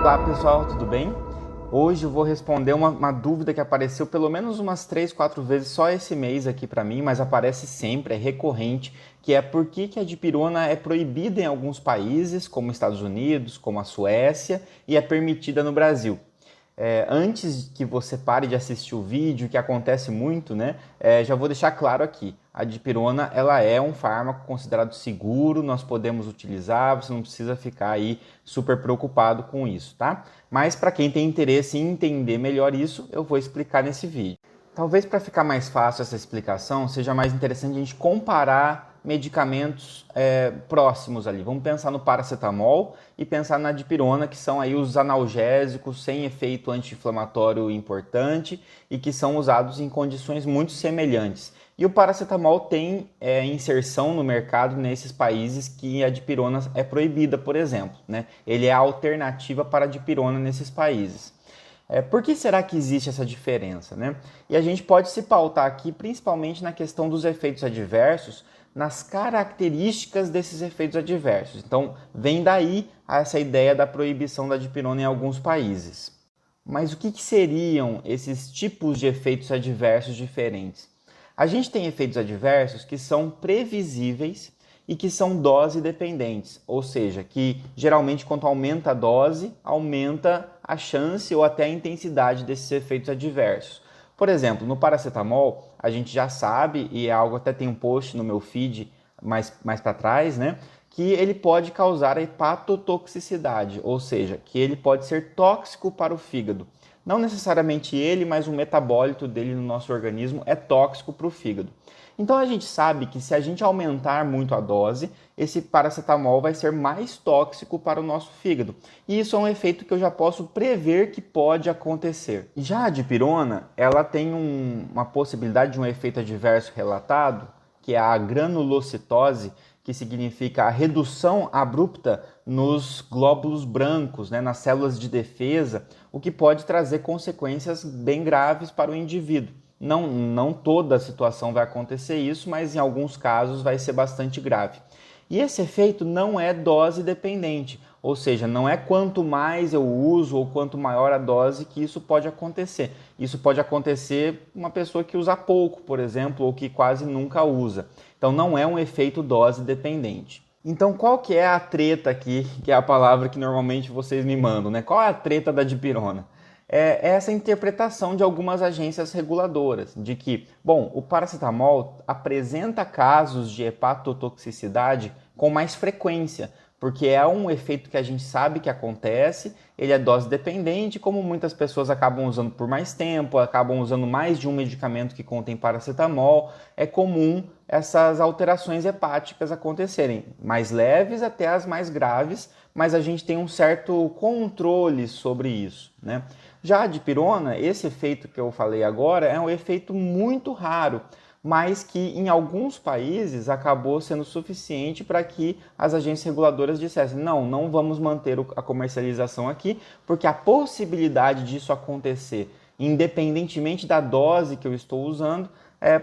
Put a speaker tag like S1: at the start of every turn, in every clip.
S1: Olá pessoal, tudo bem? Hoje eu vou responder uma dúvida que apareceu pelo menos umas 3, 4 vezes só esse mês aqui para mim, mas aparece sempre, é recorrente, que é por que a dipirona é proibida em alguns países, como Estados Unidos, como a Suécia, e é permitida no Brasil. Antes que você pare de assistir o vídeo, que acontece muito, né? Já vou deixar claro aqui, a dipirona ela é um fármaco considerado seguro, nós podemos utilizar, você não precisa ficar aí super preocupado com isso, tá? Mas para quem tem interesse em entender melhor isso, eu vou explicar nesse vídeo. Talvez para ficar mais fácil essa explicação, seja mais interessante a gente comparar medicamentos próximos ali. Vamos pensar no paracetamol e pensar na dipirona, que são aí os analgésicos sem efeito anti-inflamatório importante e que são usados em condições muito semelhantes. E o paracetamol tem inserção no mercado nesses países que a dipirona é proibida, por exemplo, né? Ele é a alternativa para a dipirona nesses países. Por que será que existe essa diferença, né? E a gente pode se pautar aqui principalmente na questão dos efeitos adversos, nas características desses efeitos adversos. Então, vem daí essa ideia da proibição da dipirona em alguns países. Mas o que seriam esses tipos de efeitos adversos diferentes? A gente tem efeitos adversos que são previsíveis e que são dose dependentes, ou seja, que geralmente quanto aumenta a dose, aumenta a chance ou até a intensidade desses efeitos adversos. Por exemplo, no paracetamol, a gente já sabe, e é algo até tem um post no meu feed mais para trás, né? Que ele pode causar a hepatotoxicidade, ou seja, que ele pode ser tóxico para o fígado. Não necessariamente ele, mas o metabólito dele no nosso organismo é tóxico para o fígado. Então a gente sabe que se a gente aumentar muito a dose, esse paracetamol vai ser mais tóxico para o nosso fígado. E isso é um efeito que eu já posso prever que pode acontecer. Já a dipirona, ela tem uma possibilidade de um efeito adverso relatado, que é a granulocitose, que significa a redução abrupta nos glóbulos brancos, né, nas células de defesa, o que pode trazer consequências bem graves para o indivíduo. Não toda a situação vai acontecer isso, mas em alguns casos vai ser bastante grave. E esse efeito não é dose dependente, ou seja, não é quanto mais eu uso ou quanto maior a dose que isso pode acontecer. Isso pode acontecer uma pessoa que usa pouco, por exemplo, ou que quase nunca usa. Então não é um efeito dose dependente. Então qual que é a treta aqui, que é a palavra que normalmente vocês me mandam, né? Qual é a treta da dipirona? É essa interpretação de algumas agências reguladoras, de que, bom, o paracetamol apresenta casos de hepatotoxicidade com mais frequência, porque é um efeito que a gente sabe que acontece, ele é dose dependente, como muitas pessoas acabam usando por mais tempo, acabam usando mais de um medicamento que contém paracetamol, é comum essas alterações hepáticas acontecerem, mais leves até as mais graves, mas a gente tem um certo controle sobre isso, né? Já a dipirona, esse efeito que eu falei agora, é um efeito muito raro, mas que em alguns países acabou sendo suficiente para que as agências reguladoras dissessem não vamos manter a comercialização aqui, porque a possibilidade disso acontecer, independentemente da dose que eu estou usando,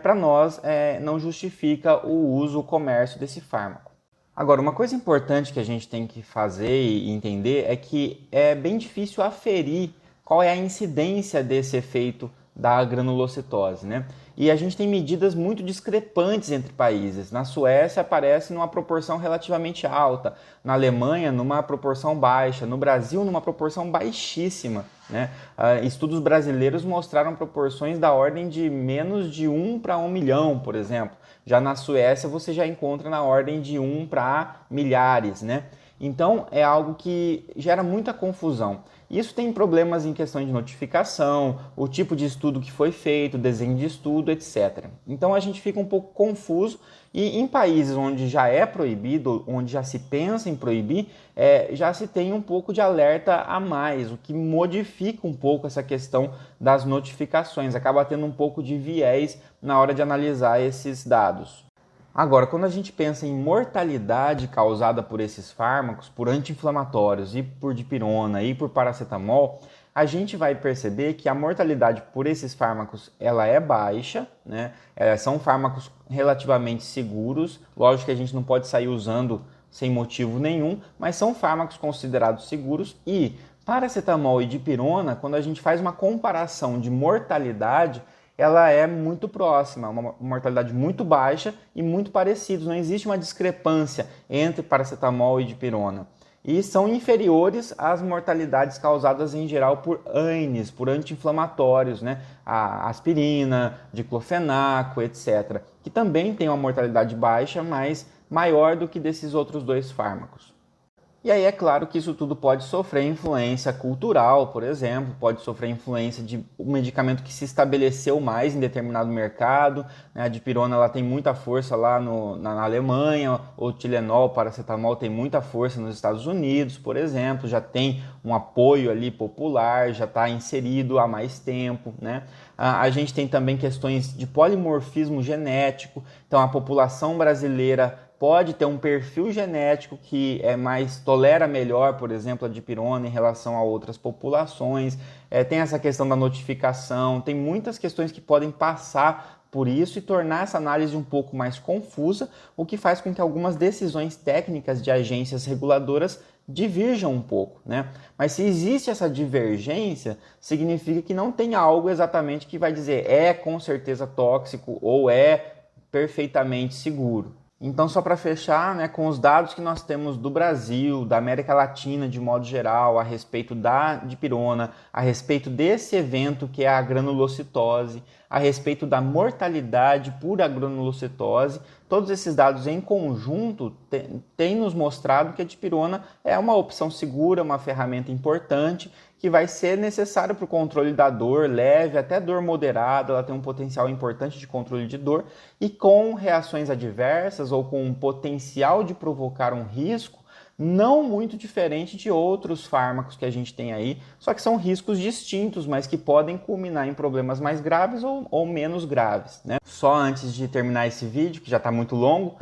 S1: para nós não justifica o uso, o comércio desse fármaco. Agora, uma coisa importante que a gente tem que fazer e entender é que é bem difícil aferir qual é a incidência desse efeito da granulocitose, né? E a gente tem medidas muito discrepantes entre países. Na Suécia aparece numa proporção relativamente alta, na Alemanha numa proporção baixa, no Brasil numa proporção baixíssima, né? Estudos brasileiros mostraram proporções da ordem de menos de 1 para 1 milhão, por exemplo. Já na Suécia você já encontra na ordem de 1 para milhares, né? Então é algo que gera muita confusão. Isso tem problemas em questão de notificação, o tipo de estudo que foi feito, desenho de estudo, etc. Então a gente fica um pouco confuso e em países onde já é proibido, onde já se pensa em proibir, já se tem um pouco de alerta a mais, o que modifica um pouco essa questão das notificações, acaba tendo um pouco de viés na hora de analisar esses dados. Agora, quando a gente pensa em mortalidade causada por esses fármacos, por anti-inflamatórios e por dipirona e por paracetamol, a gente vai perceber que a mortalidade por esses fármacos ela é baixa, né? São fármacos relativamente seguros, lógico que a gente não pode sair usando sem motivo nenhum, mas são fármacos considerados seguros e Paracetamol e dipirona, quando a gente faz uma comparação de mortalidade, ela é muito próxima, uma mortalidade muito baixa e muito parecidos. Não existe uma discrepância entre paracetamol e dipirona. E são inferiores às mortalidades causadas em geral por ANES, por anti-inflamatórios, né? A aspirina, diclofenaco, etc. Que também tem uma mortalidade baixa, mas maior do que desses outros dois fármacos. E aí é claro que isso tudo pode sofrer influência cultural, por exemplo, pode sofrer influência de um medicamento que se estabeleceu mais em determinado mercado, né? A dipirona ela tem muita força lá na Alemanha, o Tilenol, o paracetamol tem muita força nos Estados Unidos, por exemplo, já tem um apoio ali popular, já está inserido há mais tempo, né? A gente tem também questões de polimorfismo genético, então a população brasileira pode ter um perfil genético que tolera melhor, por exemplo, a dipirona em relação a outras populações. Tem essa questão da notificação, tem muitas questões que podem passar por isso e tornar essa análise um pouco mais confusa, o que faz com que algumas decisões técnicas de agências reguladoras diverjam um pouco, né? Mas se existe essa divergência, significa que não tem algo exatamente que vai dizer é com certeza tóxico ou é perfeitamente seguro. Então, só para fechar, né, com os dados que nós temos do Brasil, da América Latina de modo geral, a respeito da dipirona, a respeito desse evento que é a granulocitose, a respeito da mortalidade por granulocitose, todos esses dados em conjunto têm nos mostrado que a dipirona é uma opção segura, uma ferramenta importante, que vai ser necessário para o controle da dor leve até dor moderada, ela tem um potencial importante de controle de dor e com reações adversas ou com um potencial de provocar um risco não muito diferente de outros fármacos que a gente tem aí, só que são riscos distintos, mas que podem culminar em problemas mais graves ou menos graves, né? Só antes de terminar esse vídeo, que já está muito longo,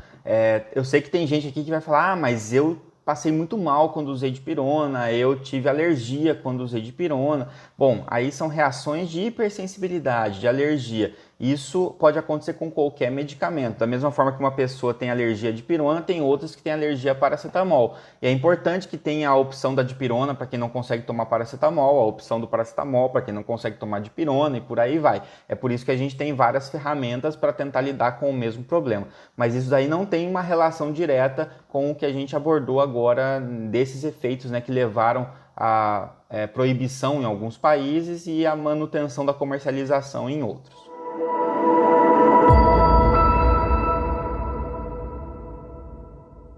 S1: eu sei que tem gente aqui que vai falar, mas eu passei muito mal quando usei dipirona, eu tive alergia quando usei dipirona. Bom, aí são reações de hipersensibilidade, de alergia. Isso pode acontecer com qualquer medicamento. Da mesma forma que uma pessoa tem alergia à dipirona, tem outras que têm alergia a paracetamol. E é importante que tenha a opção da dipirona para quem não consegue tomar paracetamol, a opção do paracetamol para quem não consegue tomar dipirona e por aí vai. É por isso que a gente tem várias ferramentas para tentar lidar com o mesmo problema. Mas isso daí não tem uma relação direta com o que a gente abordou agora desses efeitos, né, que levaram à proibição em alguns países e à manutenção da comercialização em outros.